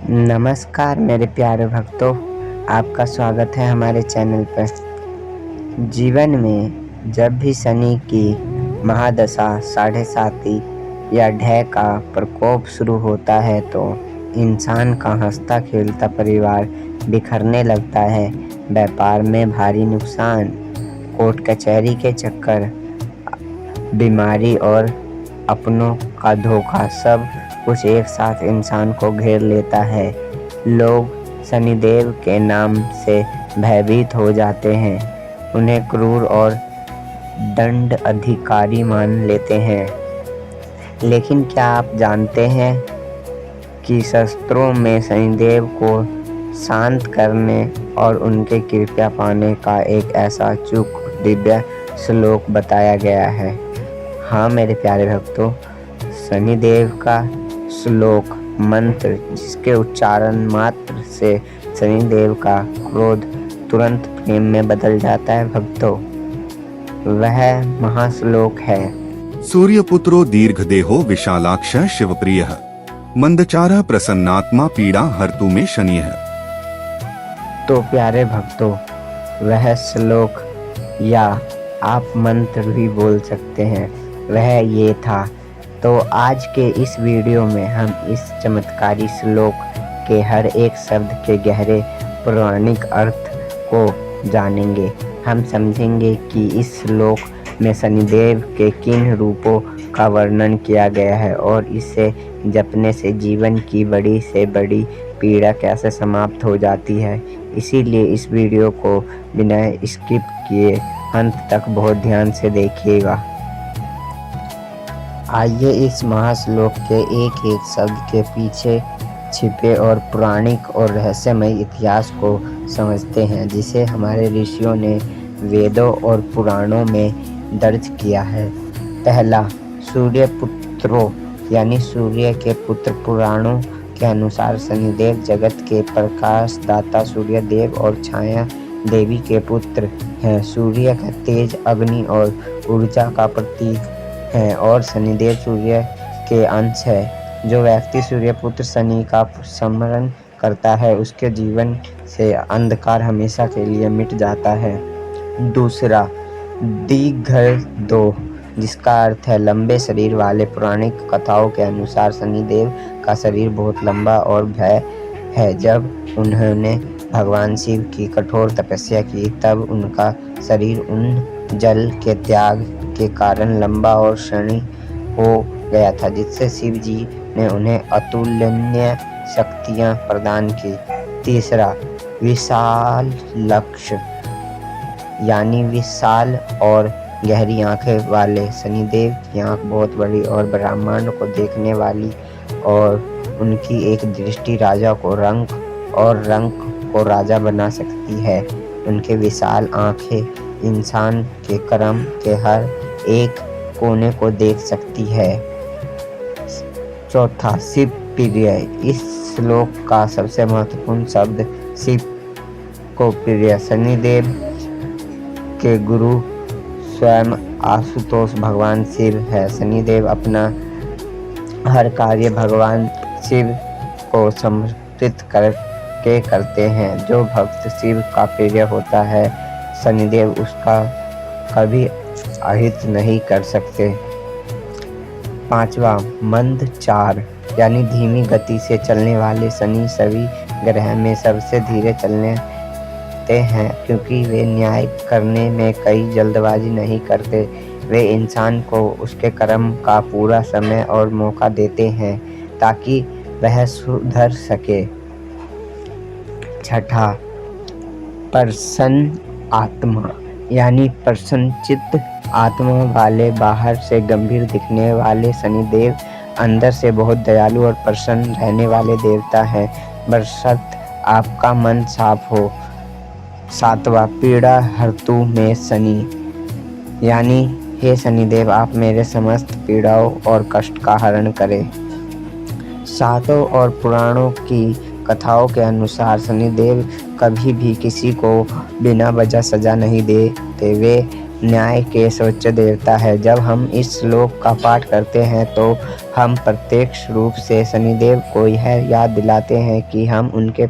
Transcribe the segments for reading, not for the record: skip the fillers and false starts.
नमस्कार मेरे प्यारे भक्तों, आपका स्वागत है हमारे चैनल पर। जीवन में जब भी शनि की महादशा, साढ़े साती या ढह का प्रकोप शुरू होता है तो इंसान का हंसता खेलता परिवार बिखरने लगता है। व्यापार में भारी नुकसान, कोर्ट कचहरी के चक्कर, बीमारी और अपनों का धोखा, सब कुछ एक साथ इंसान को घेर लेता है। लोग शनिदेव के नाम से भयभीत हो जाते हैं, उन्हें क्रूर और दंड अधिकारी मान लेते हैं। लेकिन क्या आप जानते हैं कि शास्त्रों में शनिदेव को शांत करने और उनके कृपा पाने का एक ऐसा अचूक दिव्य श्लोक बताया गया है। हाँ मेरे प्यारे भक्तों, शनिदेव का श्लोक मंत्र, जिसके उच्चारण मात्र से शनिदेव का क्रोध तुरंत प्रेम में बदल जाता है भक्तों, वह महाश्लोक है। सूर्यपुत्रो दीर्घदेहो विशालाक्ष शिवप्रियः मंदचारः प्रसन्नात्मा पीड़ा हर्तु मे शनिः। तो प्यारे भक्तों, वह श्लोक या आप मंत्र भी बोल सकते हैं, वह ये था। तो आज के इस वीडियो में हम इस चमत्कारी श्लोक के हर एक शब्द के गहरे पौराणिक अर्थ को जानेंगे। हम समझेंगे कि इस श्लोक में शनिदेव के किन रूपों का वर्णन किया गया है और इसे जपने से जीवन की बड़ी से बड़ी पीड़ा कैसे समाप्त हो जाती है। इसीलिए इस वीडियो को बिना स्किप किए अंत तक बहुत ध्यान से देखिएगा। आइए इस महाश्लोक के एक एक शब्द के पीछे छिपे और पौराणिक और रहस्यमय इतिहास को समझते हैं, जिसे हमारे ऋषियों ने वेदों और पुराणों में दर्ज किया है। पहला, सूर्यपुत्रो यानी सूर्य के पुत्र। पुराणों के अनुसार शनिदेव जगत के प्रकाश दाता सूर्य देव और छाया देवी के पुत्र हैं। सूर्य का तेज अग्नि और ऊर्जा का प्रतीक है और शनिदेव सूर्य के अंश है। जो व्यक्ति सूर्यपुत्र शनि का स्मरण करता है, उसके जीवन से अंधकार हमेशा के लिए मिट जाता है। दूसरा, दीर्घदो, जिसका अर्थ है लंबे शरीर वाले। पौराणिक कथाओं के अनुसार शनिदेव का शरीर बहुत लंबा और भय है। जब उन्होंने भगवान शिव की कठोर तपस्या की, तब उनका शरीर उन जल के त्याग के कारण लंबा और क्षीण हो गया था, जिससे शिव जी ने उन्हें अतुलनीय शक्तियां प्रदान की। तीसरा, विशाल लक्ष्य यानी विशाल और गहरी आंखें वाले। शनिदेव की आंख बहुत बड़ी और ब्रह्मांड को देखने वाली, और उनकी एक दृष्टि राजा को रंक को राजा बना सकती है। उनके विशाल आंखें इंसान के कर्म के हर एक कोने को देख सकती है। चौथा, शिव प्रिय। इस श्लोक का सबसे महत्वपूर्ण शब्द शिव को प्रिय। शनिदेव के गुरु स्वयं आशुतोष भगवान शिव है। शनिदेव अपना हर कार्य भगवान शिव को समर्पित करके करते हैं। जो भक्त शिव का प्रिय होता है, शनिदेव उसका कभी अहित नहीं कर सकते। पांचवा, मंदचार यानी धीमी गति से चलने वाले। शनि सभी ग्रह में सबसे धीरे चलते हैं, क्योंकि वे न्याय करने में कई जल्दबाजी नहीं करते। वे इंसान को उसके कर्म का पूरा समय और मौका देते हैं ताकि वह सुधर सके। छठा, प्रसन्न आत्मा यानी प्रसन्नचित्त आत्मा वाले। बाहर से गंभीर दिखने वाले शनिदेव अंदर से बहुत दयालु और प्रसन्न रहने वाले देवता हैं, बशर्ते आपका मन साफ हो। सातवां, पीड़ा हर्तु में शनि यानी हे शनिदेव, आप मेरे समस्त पीड़ाओं और कष्ट का हरण करें। सातों और पुराणों की कथाओं के अनुसार शनिदेव कभी भी किसी को बिना वजह सजा नहीं देते। वे न्याय के सर्वोच्च देवता है। जब हम इस श्लोक का पाठ करते हैं तो हम प्रत्यक्ष रूप से शनिदेव को यह याद दिलाते हैं कि हम उनके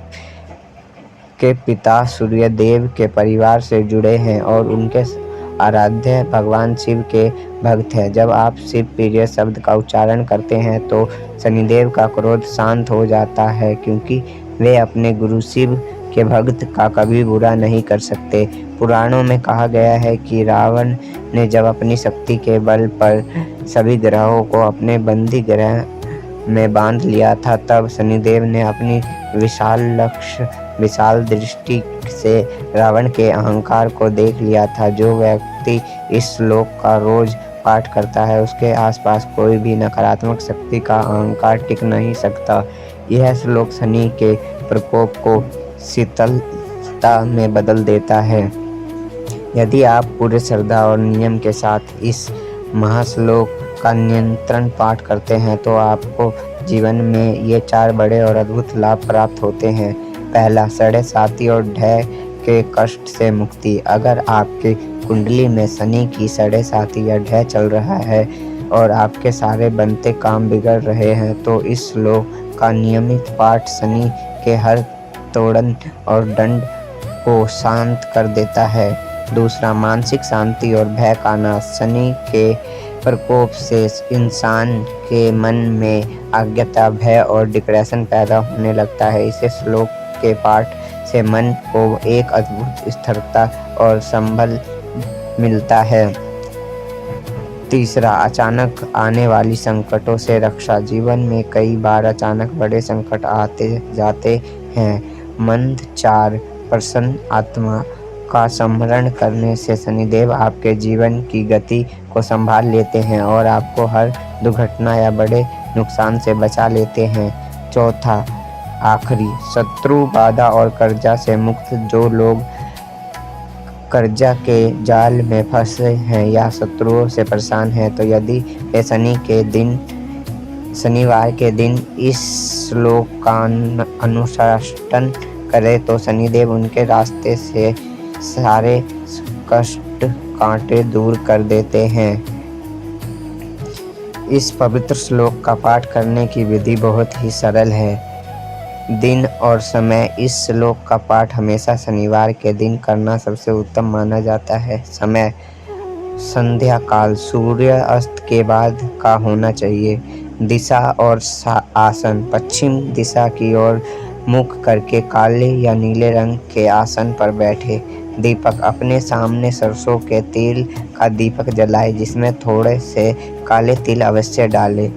पिता सूर्यदेव के परिवार से जुड़े हैं और उनके आराध्य भगवान शिव के भक्त हैं। जब आप शिव प्रिय शब्द का उच्चारण करते हैं तो शनिदेव का क्रोध शांत हो जाता है, क्योंकि वे अपने गुरु शिव के भक्त का कभी बुरा नहीं कर सकते। पुराणों में कहा गया है कि रावण ने जब अपनी शक्ति के बल पर सभी ग्रहों को अपने बंदी ग्रह में बांध लिया था, तब शनिदेव ने अपनी विशाल दृष्टि से रावण के अहंकार को देख लिया था। जो व्यक्ति इस श्लोक का रोज पाठ करता है उसके आसपास कोई भी नकारात्मक शक्ति का अहंकार टिक नहीं सकता। यह श्लोक शनि के प्रकोप को शीतलता में बदल देता है। यदि आप पूरे श्रद्धा और नियम के साथ इस महाश्लोक का नियंत्रण पाठ करते हैं तो आपको जीवन में ये 4 बड़े और अद्भुत लाभ प्राप्त होते हैं। पहला, साढ़े साती और ढह के कष्ट से मुक्ति। अगर आपकी कुंडली में शनि की साढ़े साती या ढह चल रहा है और आपके सारे बनते काम बिगड़ रहे हैं तो इस श्लोक का नियमित पाठ शनि के हर तोड़न और दंड को शांत कर देता है। दूसरा, मानसिक शांति और भय का नाश। शनि के प्रकोप से इंसान के मन में अज्ञता, भय और डिप्रेशन पैदा होने लगता है। इसे श्लोक के पाठ से मन को एक अद्भुत स्थिरता और संबल मिलता है। तीसरा, अचानक आने वाली संकटों से रक्षा। जीवन में कई बार अचानक बड़े संकट आते जाते हैं। मंद 4, प्रसन्न आत्मा का स्मरण करने से शनिदेव आपके जीवन की गति को संभाल लेते हैं और आपको हर दुर्घटना या बड़े नुकसान से बचा लेते हैं। चौथा, आखिरी, शत्रु, बाधा और कर्जा से मुक्त। जो लोग कर्जा के जाल में फंसे हैं या शत्रुओं से परेशान हैं, तो यदि वे शनिवार के दिन इस श्लोक का अनुशासन करें तो शनिदेव उनके रास्ते से सारे कष्ट कांटे दूर कर देते हैं। इस पवित्र श्लोक का पाठ करने की विधि बहुत ही सरल है। दिन और समय। इस श्लोक का पाठ हमेशा शनिवार के दिन करना सबसे उत्तम माना जाता है। समय, संध्या काल, सूर्य अस्त के बाद का होना चाहिए। दिशा और आसन, पश्चिम दिशा की ओर मुख करके काले या नीले रंग के आसन पर बैठे। दीपक, अपने सामने सरसों के तेल का दीपक जलाए जिसमें थोड़े से काले तिल अवश्य डालें।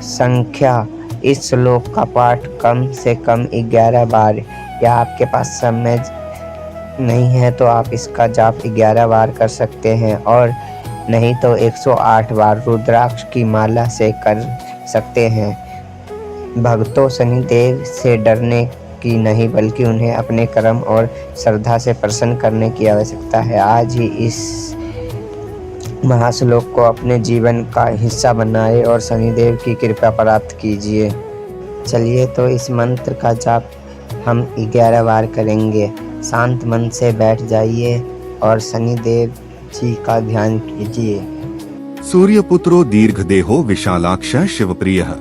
संख्या, इस श्लोक का पाठ कम से कम 11 बार, या आपके पास समय नहीं है तो आप इसका जाप 11 बार कर सकते हैं, और नहीं तो 108 बार रुद्राक्ष की माला से कर सकते हैं। भक्तों, शनिदेव से डरने की नहीं बल्कि उन्हें अपने कर्म और श्रद्धा से प्रसन्न करने की आवश्यकता है। आज ही इस महाश्लोक को अपने जीवन का हिस्सा बनाए और शनिदेव की कृपा प्राप्त कीजिए। चलिए तो इस मंत्र का जाप हम 11 बार करेंगे। शांत मन से बैठ जाइए और शनिदेव जी का ध्यान कीजिए। सूर्यपुत्रो दीर्घदेहो विशालाक्ष शिवप्रियः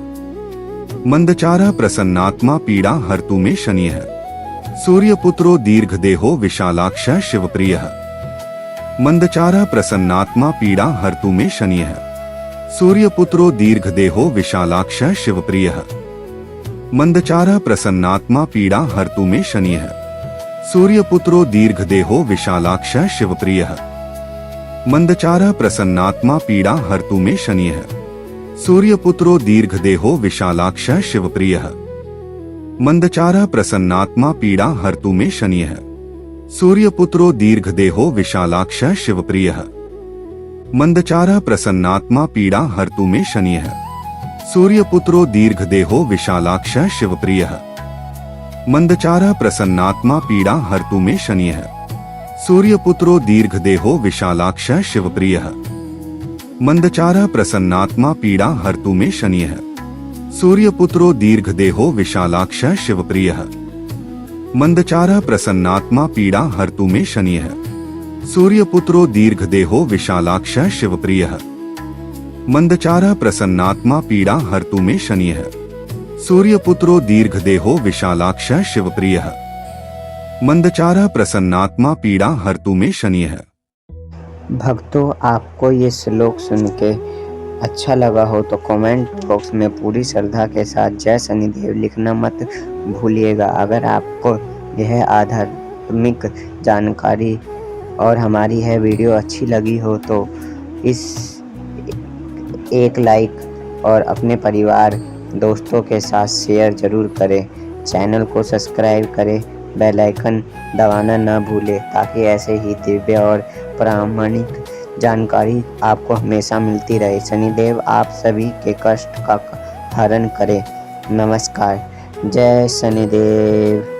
मंदचारः प्रसन्नात्मा पीड़ा हर्तु मे शनिः। सूर्यपुत्रो दीर्घदेहो विशालाक्ष शिवप्रियः मंदचारः प्रसन्नात्मा पीड़ा हर्तु मे शनिः। सूर्यपुत्रो दीर्घदेहो विशालाक्ष शिवप्रियः मंदचारः प्रसन्नात्मा पीड़ा हर्तु मे शनिः। सूर्यपुत्रो दीर्घदेहो विशालाक्ष शिवप्रियः मंदचारः प्रसन्नात्मा पीड़ा हर्तु मे शनिः। सूर्यपुत्रो दीर्घदेहो विशालाक्ष शिवप्रियः मंदचारः प्रसन्नात्मा पीड़ा हर्तु मे शनिः। सूर्यपुत्रो दीर्घदेहो विशालाक्ष शिवप्रियः मंदचारः प्रसन्नात्मा पीड़ा हर्तु मे शनिः। सूर्यपुत्रो दीर्घदेहो विशालाक्ष शिवप्रियः मंदचारः प्रसन्नात्मा पीड़ा हर्तु मे शनिः। सूर्यपुत्रो दीर्घदेहो विशालाक्ष शिवप्रियः मंदचारः प्रसन्नात्मा पीड़ा हर्तु मे शनिः। सूर्यपुत्रो दीर्घदेहो विशालाक्ष शिवप्रियः मंदचारः प्रसन्नात्मा पीड़ा हर्तु मे शनिः। सूर्यपुत्रो दीर्घदेहो विशालाक्षः शिवप्रियः मंदचारः प्रसन्नात्मा पीड़ा हर्तु मे शनियः। सूर्यपुत्रो दीर्घदेहो विशालाक्षः शिवप्रियः मंदचारः प्रसन्नात्मा पीड़ा हर्तु मे शनियः। भक्तों, आपको ये श्लोक सुन के अच्छा लगा हो तो कमेंट बॉक्स में पूरी श्रद्धा के साथ जय शनिदेव लिखना मत भूलिएगा। अगर आपको यह आध्यात्मिक जानकारी और हमारी यह वीडियो अच्छी लगी हो तो इस एक लाइक और अपने परिवार दोस्तों के साथ शेयर जरूर करें। चैनल को सब्सक्राइब करें, बेल आइकन दबाना ना भूलें ताकि ऐसे ही दिव्य और प्रामाणिक जानकारी आपको हमेशा मिलती रहे। शनिदेव आप सभी के कष्ट का हरण करे। नमस्कार। जय शनिदेव।